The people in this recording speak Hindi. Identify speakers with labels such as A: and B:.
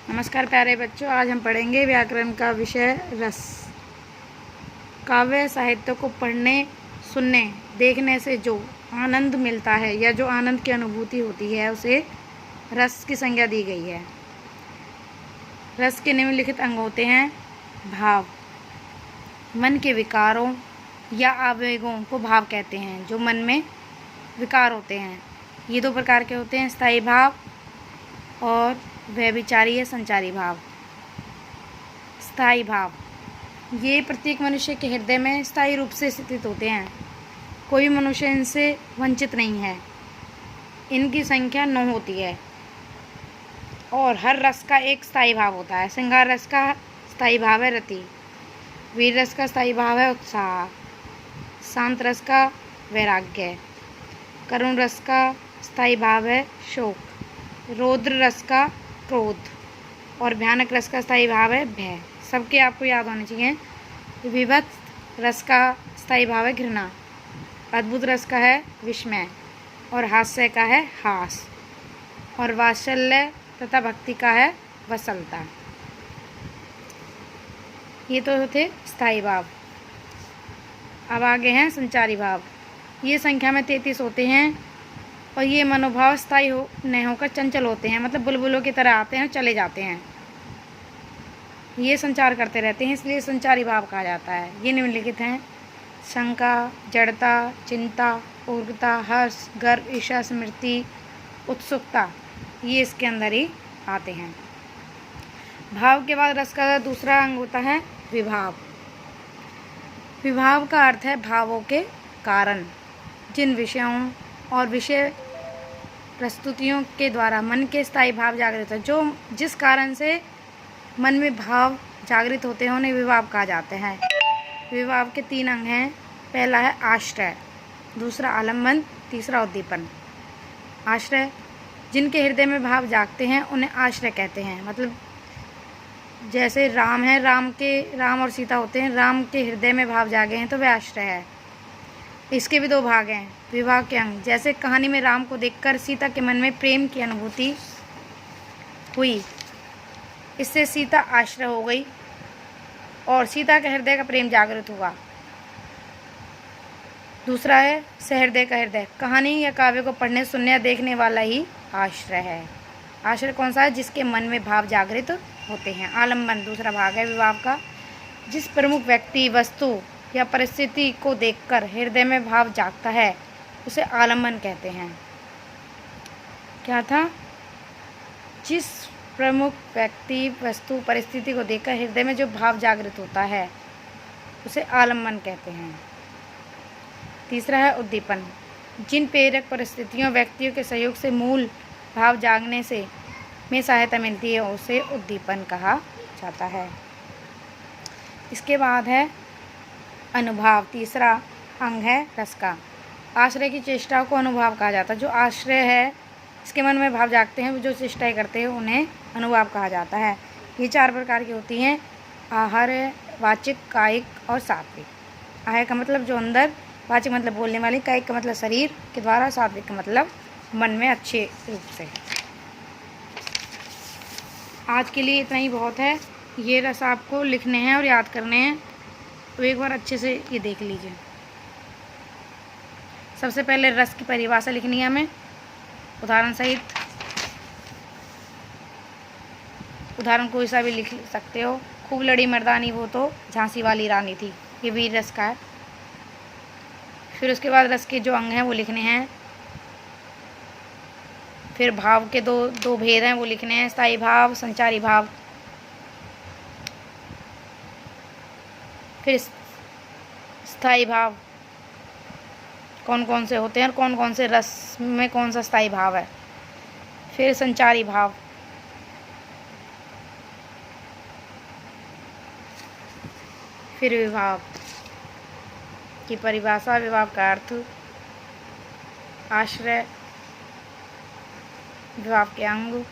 A: नमस्कार प्यारे बच्चों, आज हम पढ़ेंगे व्याकरण का विषय रस। काव्य साहित्य को पढ़ने, सुनने, देखने से जो आनंद मिलता है या जो आनंद की अनुभूति होती है उसे रस की संज्ञा दी गई है। रस के निम्नलिखित अंग होते हैं। भाव, मन के विकारों या आवेगों को भाव कहते हैं। जो मन में विकार होते हैं ये दो प्रकार के होते हैं, स्थायी भाव और व्यभिचारी या संचारी भाव। स्थायी भाव ये प्रत्येक मनुष्य के हृदय में स्थायी रूप से स्थित होते हैं। कोई मनुष्य इनसे वंचित नहीं है। इनकी संख्या 9 होती है और हर रस का एक स्थायी भाव होता है। श्रृंगार रस का स्थायी भाव है रति, वीर रस का स्थायी भाव है उत्साह, शांत रस का वैराग्य, करुण रस का स्थायी भाव है शोक, रौद्र रस का क्रोध और भयानक रस का स्थायी भाव है भय। सबके आपको याद होने चाहिए। विभत्स रस का स्थायी भाव है घृणा, अद्भुत रस का है विस्मय और हास्य का है हास और वात्सल्य तथा भक्ति का है वत्सलता। ये तो थे स्थायी भाव। अब आगे हैं संचारी भाव। ये संख्या में 33 होते हैं और ये मनोभाव स्थायी नहीं होकर चंचल होते हैं, मतलब बुलबुलों की तरह आते हैं और चले जाते हैं। ये संचार करते रहते हैं, इसलिए संचारी भाव कहा जाता है। ये निम्नलिखित हैं: शंका, जड़ता, चिंता, उग्रता, हर्ष, गर्व, ईर्ष्या, स्मृति, उत्सुकता, ये इसके अंदर ही आते हैं। भाव के बाद रस का दूसरा अंग होता है विभाव। विभाव का अर्थ है भावों के कारण। जिन विषयों और विषय प्रस्तुतियों के द्वारा मन के स्थायी भाव जागृत है, जो जिस कारण से मन में भाव जागृत होते हैं उन्हें विभाव कहा जाता है। विभाव के 3 अंग हैं। पहला है आश्रय, दूसरा आलम्बन, तीसरा उद्दीपन। आश्रय, जिनके हृदय में भाव जागते हैं उन्हें आश्रय कहते हैं। मतलब जैसे राम है, राम और सीता होते हैं, राम के हृदय में भाव जागे हैं तो वे आश्रय है। इसके भी 2 भाग हैं विवाह के अंग। जैसे कहानी में राम को देखकर सीता के मन में प्रेम की अनुभूति हुई, इससे सीता आश्रय हो गई और सीता के हृदय का प्रेम जागृत हुआ। दूसरा है सहृदय का हृदय। कहानी या काव्य को पढ़ने, सुनने या देखने वाला ही आश्रय है। आश्रय कौन सा है? जिसके मन में भाव जागृत होते हैं। आलम्बन दूसरा भाग है विवाह का। जिस प्रमुख व्यक्ति, वस्तु या परिस्थिति को देखकर हृदय में भाव जागता है उसे आलम्बन कहते हैं। क्या था? जिस प्रमुख व्यक्ति, वस्तु, परिस्थिति को देखकर हृदय में जो भाव जागृत होता है उसे आलम्बन कहते हैं। तीसरा है उद्दीपन। जिन प्रेरक परिस्थितियों, व्यक्तियों के सहयोग से मूल भाव जागने से में सहायता मिलती है उसे उद्दीपन कहा जाता है। इसके बाद है अनुभाव। तीसरा अंग है रस का। आश्रय की चेष्टा को अनुभाव कहा जाता है। जो आश्रय है इसके मन में भाव जागते हैं, जो चेष्टाएं करते हैं उन्हें अनुभाव कहा जाता है। ये 4 प्रकार की होती हैं: आहार, वाचिक, कायिक और सात्विक। आहार का मतलब जो अंदर, वाचिक मतलब बोलने वाली, कायिक का मतलब शरीर के द्वारा, सात्विक का मतलब मन में अच्छे रूप से। आज के लिए इतना ही बहुत है। ये रस आपको लिखने हैं और याद करने हैं, तो एक बार अच्छे से ये देख लीजिए। सबसे पहले रस की परिभाषा लिखनी है हमें उदाहरण सहित। उदाहरण कोई सा भी लिख सकते हो। खूब लड़ी मर्दानी वो तो झांसी वाली रानी थी, ये वीर रस का है। फिर उसके बाद रस के जो अंग हैं वो लिखने हैं। फिर भाव के दो भेद हैं वो लिखने हैं, स्थायी भाव, संचारी भाव। फिर स्थायी भाव कौन कौन से होते हैं और कौन कौन से रस में कौन सा स्थायी भाव है। फिर संचारी भाव, फिर विभाव की परिभाषा, विभाव का अर्थ, आश्रय, विभाव के अंग,